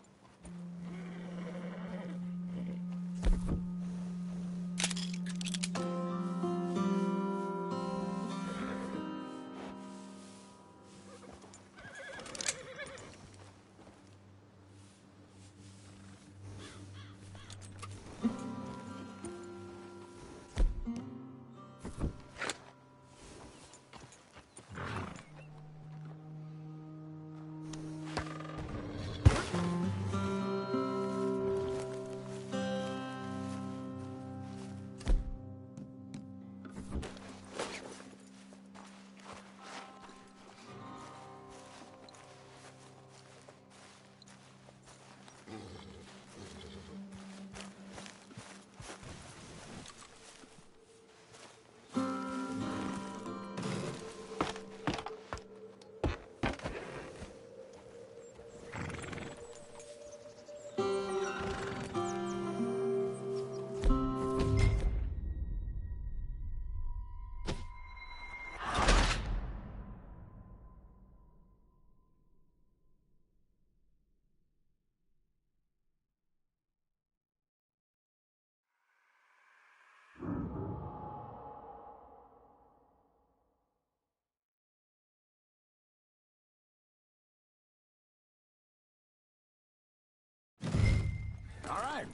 All right.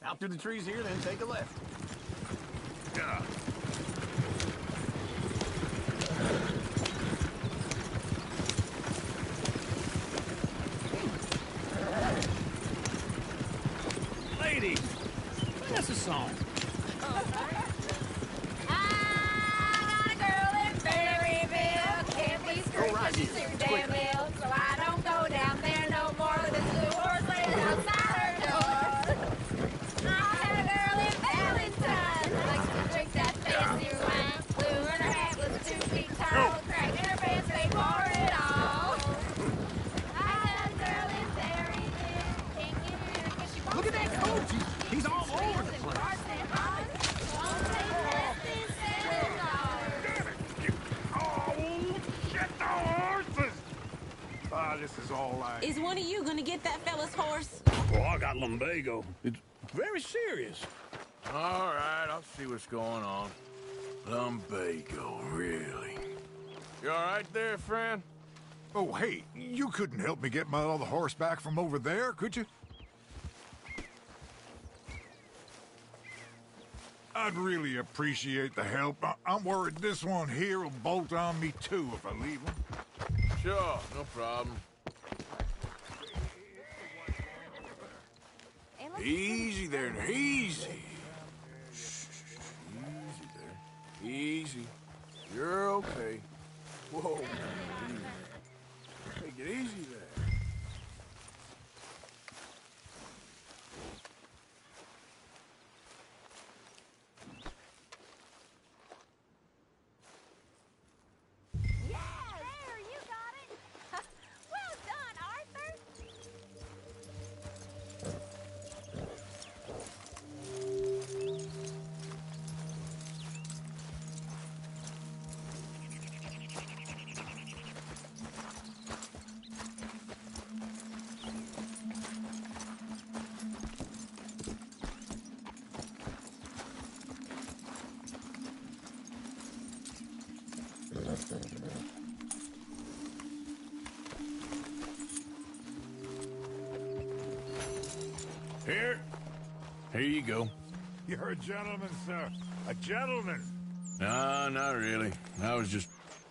Out through the trees here, then take a left. Yeah. Ladies, sing us a song. I got a girl in Berryville. Can't be screwed 'cause she's too damn ill. So I don't go down there no more with this blue horse laying outside her door. I had a girl in Valentine. Likes to drink that fancy wine. Blue in her hat was 2 feet tall. Crack in her pants, they pour it all. I had a girl in Berryville. Can't get her 'cause she won't. Look at that coach. He's all over the place. This is all I... Is one of you gonna get that fella's horse? Oh, I got lumbago. It's very serious. All right, I'll see what's going on. Lumbago, really? You all right there, friend? Oh, hey, you couldn't help me get my other horse back from over there, could you? I'd really appreciate the help. I'm worried this one here will bolt on me, too, if I leave him. Sure, no problem. Easy there, now, easy. Easy there. Easy. You're okay. Whoa. Easy. Take it easy there. There, you got it. Well done, Arthur. Here you go. You're a gentleman, sir. A gentleman. No, not really. I was just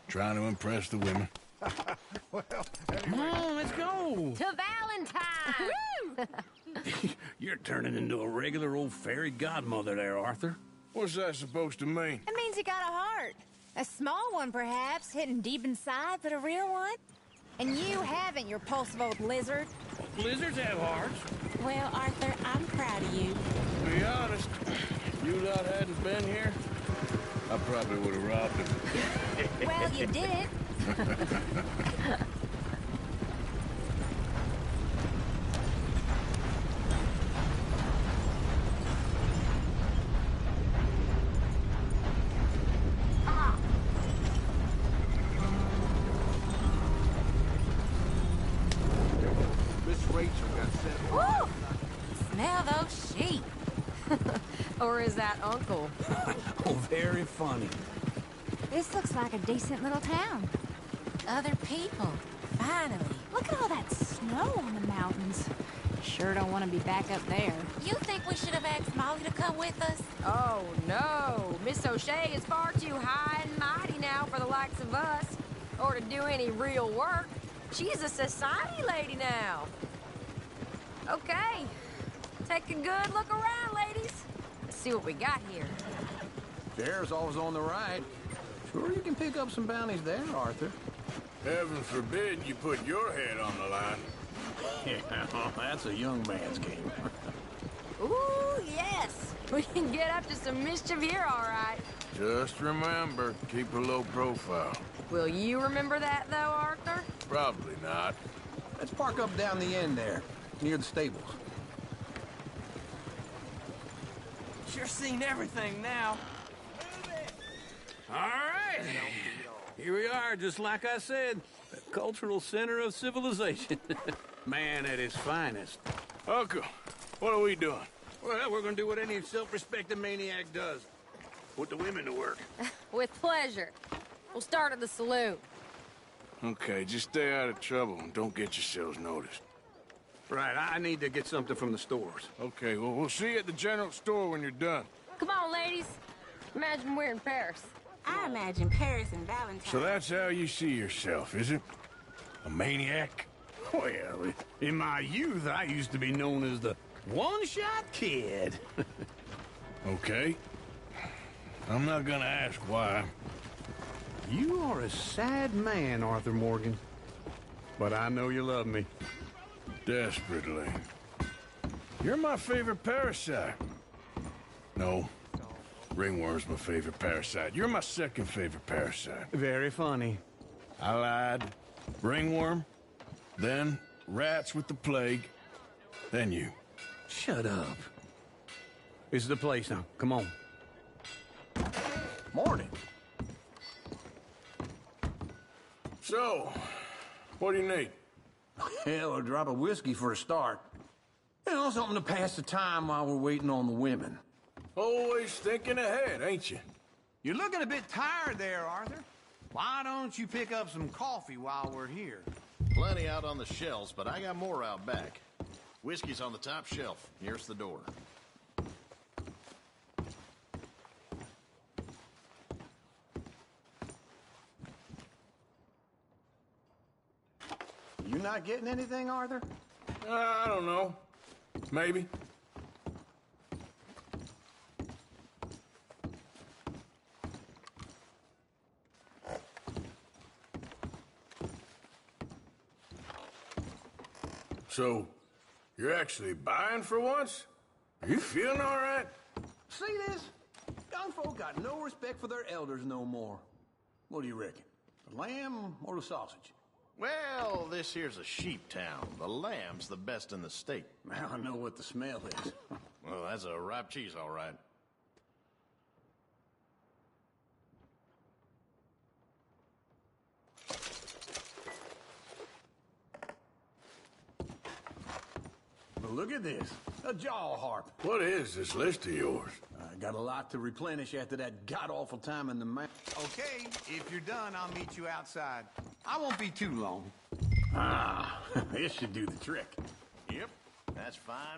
Trying to impress the women. Well, come on, let's go. To Valentine! You're turning into a regular old fairy godmother there, Arthur. What's that supposed to mean? It means you got a heart. A small one, perhaps, hidden deep inside, but a real one. And you haven't, you repulsive old lizard. Lizards have hearts. Well, Arthur, I'm proud of you. To be honest, if you lot hadn't been here, I probably would have robbed him. Well, you did. Miss Rachel got sent. Woo! Smell those sheep. Or is that Uncle? Oh, very funny. This looks like a decent little town. Other people. Finally. Look at all that snow on the mountains. Sure don't want to be back up there. You think we should have asked Molly to come with us? Oh, no. Miss O'Shea is far too high and mighty now for the likes of us, or to do any real work. She's a society lady now. Okay. Take a good look around, ladies. Let's see what we got here. There's always on the right. Sure you can pick up some bounties there, Arthur. Heaven forbid you put your head on the line. Yeah, that's a young man's game. Ooh, yes. We can get up to some mischief here, all right. Just remember, keep a low profile. Will you remember that, though, Arthur? Probably not. Let's park up down the end there, near the stables. Sure seen everything now. All right. Here we are, just like I said. The cultural center of civilization. Man at his finest. Uncle, what are we doing? Well, we're gonna do what any self-respecting maniac does. Put the women to work. With pleasure. We'll start at the saloon. Okay, just stay out of trouble and don't get yourselves noticed. Right, I need to get something from the stores. Okay, well, we'll see you at the general store when you're done. Come on, ladies. Imagine we're in Paris. I imagine Paris and Valentine. So that's how you see yourself, is it? A maniac? Well, in my youth, I used to be known as the one-shot kid. Okay. I'm not gonna ask why. You are a sad man, Arthur Morgan. But I know you love me. Desperately. You're my favorite parasite. No. Ringworm's my favorite parasite. You're my second favorite parasite. Very funny. I lied. Ringworm, then rats with the plague, then you. Shut up. This is the place now. Come on. Morning. So, what do you need? Hell, a drop of whiskey for a start. You know, something to pass the time while we're waiting on the women. Always thinking ahead, ain't you? You're looking a bit tired there, Arthur. Why don't you pick up some coffee while we're here? Plenty out on the shelves, but I got more out back. Whiskey's on the top shelf, nearest the door. You not getting anything, Arthur? I don't know. Maybe. So, you're actually buying for once? Are you feeling all right? See this? Young folk got no respect for their elders no more. What do you reckon? The lamb or the sausage? Well, this here's a sheep town. The lamb's the best in the state. Now I know what the smell is. Well, that's a ripe cheese, all right. But look at this. A jaw harp. What is this list of yours? I got a lot to replenish after that god-awful time in the mountain. Okay, if you're done, I'll meet you outside. I won't be too long. Ah, this should do the trick. Yep, that's fine.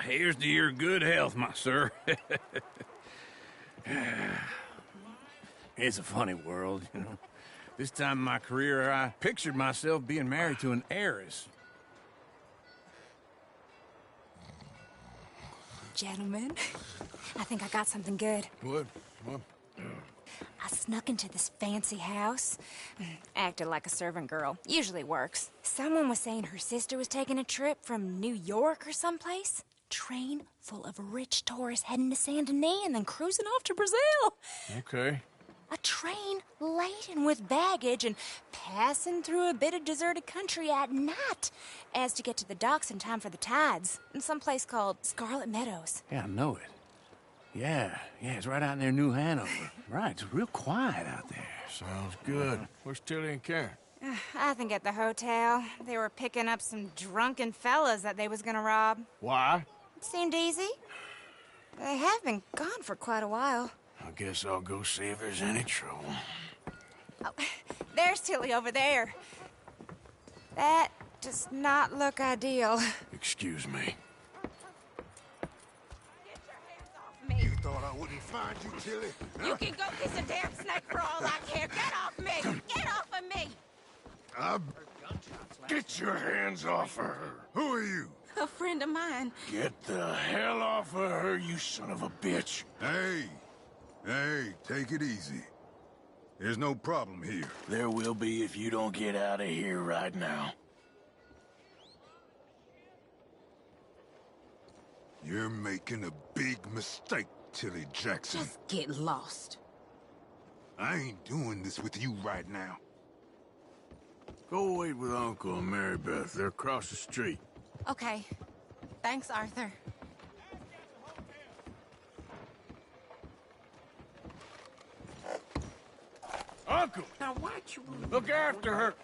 Here's to your good health, my sir. It's a funny world, you know. This time in my career, I pictured myself being married to an heiress. Gentlemen, I think I got something good. What? I snuck into this fancy house. Acted like a servant girl. Usually works. Someone was saying her sister was taking a trip from New York or someplace. Train full of rich tourists heading to Saint Denis and then cruising off to Brazil. Okay. A train laden with baggage and passing through a bit of deserted country at night as to get to the docks in time for the tides in some place called Scarlet Meadows. Yeah, I know it. Yeah, it's right out near New Hanover. Right, it's real quiet out there. Sounds good. Where's Tilly and Karen? I think at the hotel. They were picking up some drunken fellas that they was gonna rob. Why? It seemed easy. They have been gone for quite a while. I guess I'll go see if there's any trouble. Oh, there's Tilly over there. That does not look ideal. Excuse me. Me. You thought I wouldn't find you, Tilly? You can go kiss a damn snake for all I care. Get off me! Get off of me! Get your hands off of her. Who are you? A friend of mine. Get the hell off of her, you son of a bitch. Hey, take it easy. There's no problem here. There will be if you don't get out of here right now. You're making a big mistake, Tilly Jackson. Just get lost. I ain't doing this with you right now. Go wait with Uncle and Mary Beth. They're across the street. Okay. Thanks, Arthur. Uncle! Now watch you. Look after her.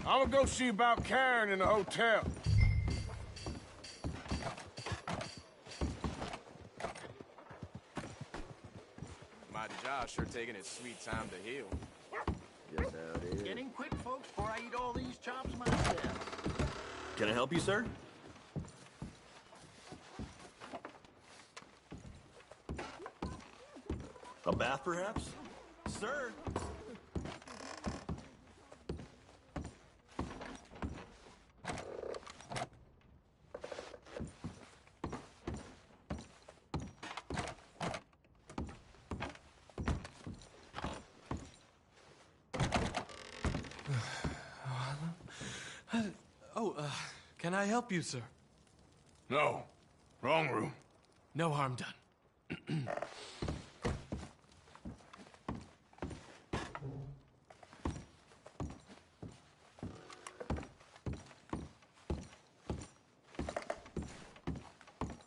I'm gonna go see about Karen in the hotel. Mighty Josh sure taking his sweet time to heal. Yes, how it is. Getting quick, folks, before I eat all these chops myself. Can I help you, sir? A bath, perhaps? Sir? Can I help you, sir? No. Wrong room. No harm done.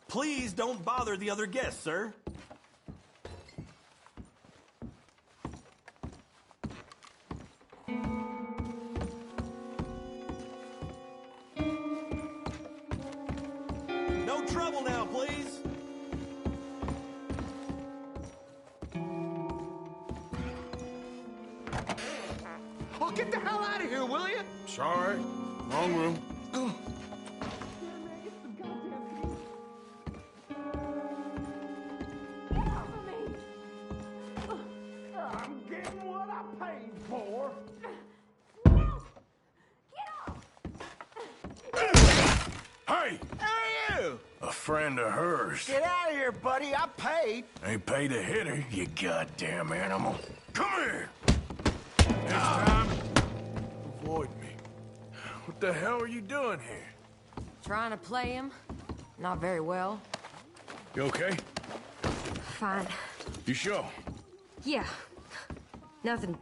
Please don't bother the other guests, sir. No trouble now, please. Oh, get the hell out of here, will you? Sorry. Wrong room. I'm getting what I paid for. Hey! Hey, you! A friend of hers. Get out of here, buddy. I paid. Ain't paid to hit her, you goddamn animal. Come here! Next time, avoid me. What the hell are you doing here? Trying to play him. Not very well. You okay? Fine. You sure? Yeah. Nothing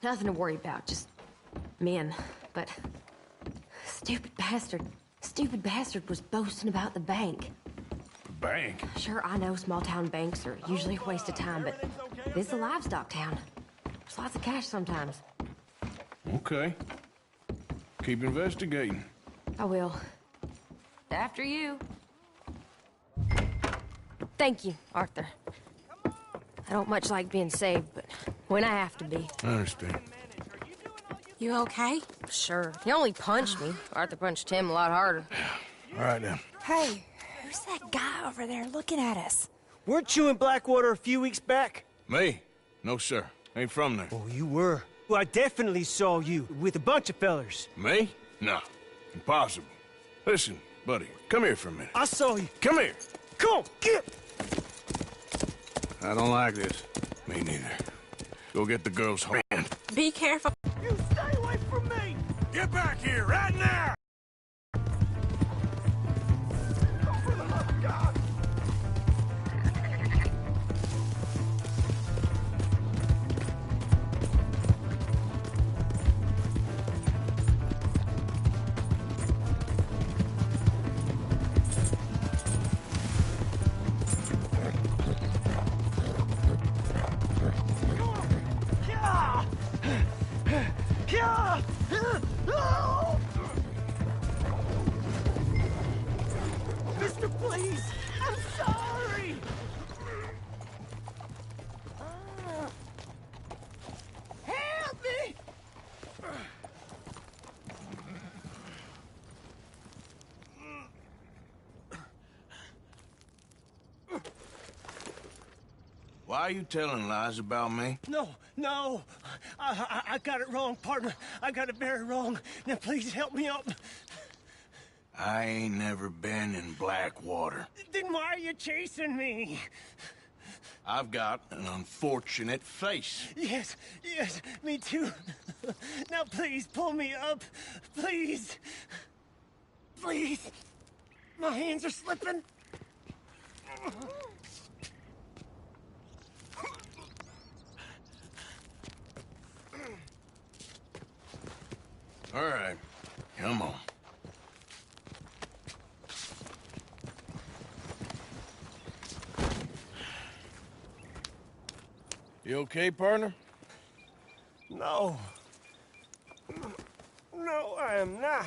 to worry about. Just men. But stupid bastard was boasting about the bank. Bank? Sure, I know small town banks are usually a waste of time, but this is a livestock town. There's lots of cash sometimes. Okay. Keep investigating. I will. After you. Thank you, Arthur. I don't much like being saved, but when I have to be. I understand. You okay? Sure. He only punched me. Arthur punched him a lot harder. All right, then. Hey, Who's that guy over there looking at us? Weren't you in Blackwater a few weeks back? Me? No, sir. Ain't from there. Oh, you were. Well, I definitely saw you with a bunch of fellers. Me? No. Impossible. Listen, buddy, come here for a minute. I saw you. Come here. Come on, get! I don't like this. Me neither. Go get the girl's hand. Be careful. You stay away from me! Get back here, right now! Oh, for the love of God! Mister, please! I'm sorry! Help me! Why are you telling lies about me? No. I got it wrong, partner. I got it very wrong. Now, please help me up. I ain't never been in Blackwater. Then why are you chasing me? I've got an unfortunate face. Yes, me too. Now, please, pull me up. Please. Please. My hands are slipping. All right, come on. You okay, partner? No. No, I am not.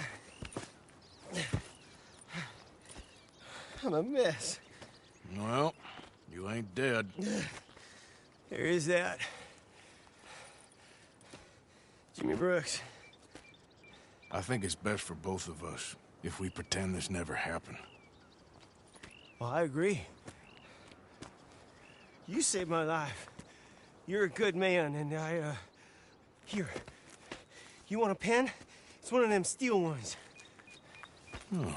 I'm a mess. Well, you ain't dead. There is that. Jimmy Brooks. I think it's best for both of us if we pretend this never happened. Well, I agree. You saved my life. You're a good man, and here. You want a pen? It's one of them steel ones. Oh.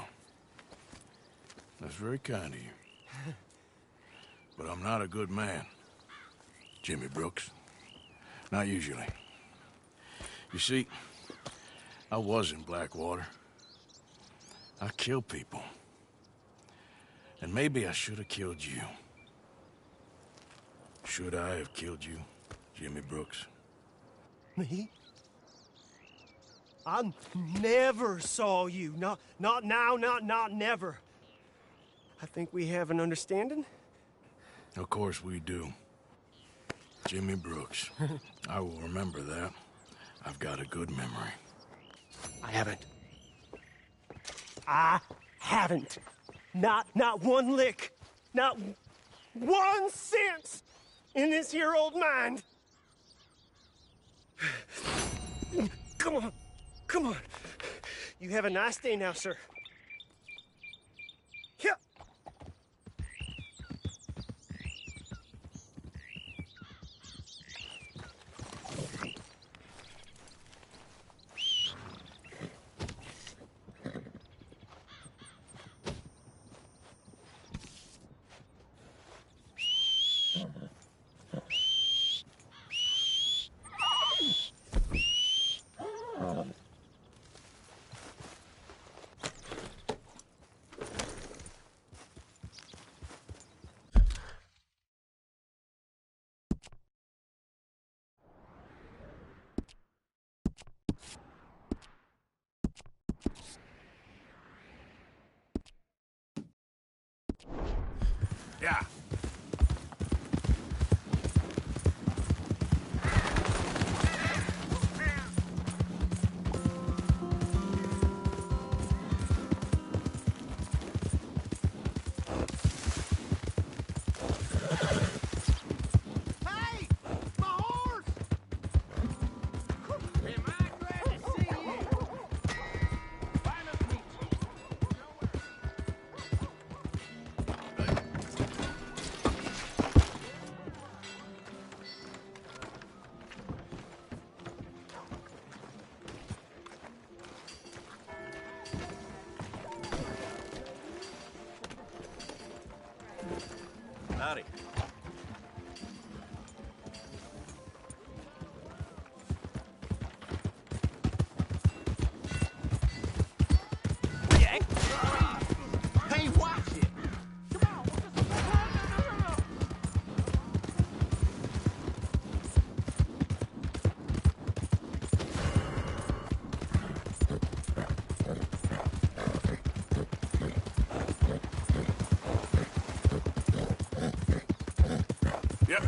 That's very kind of you. But I'm not a good man, Jimmy Brooks. Not usually. You see, I was in Blackwater. I killed people. And maybe I should have killed you. Should I have killed you, Jimmy Brooks? Me? I never saw you. Not now, not never. I think we have an understanding. Of course we do. Jimmy Brooks. I will remember that. I've got a good memory. I haven't. Not one lick. Not 1 cent in this here old mind. Come on. You have a nice day now, sir. Yeah. Yeah. Hey! My horse! Am I glad to see you? Howdy. Hey, watch it! Yep.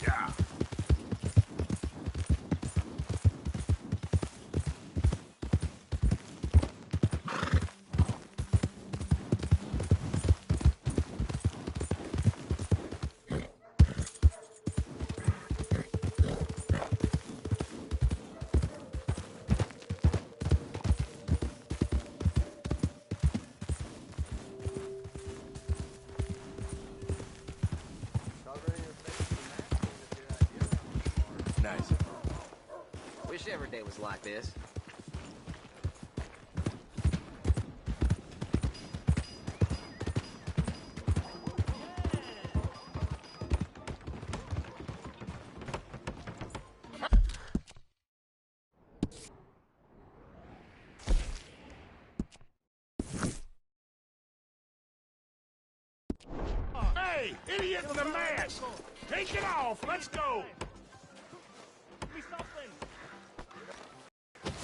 Yeah. Nice. Wish every day was like this. Hey, idiot with a mask! Take it off! Let's go!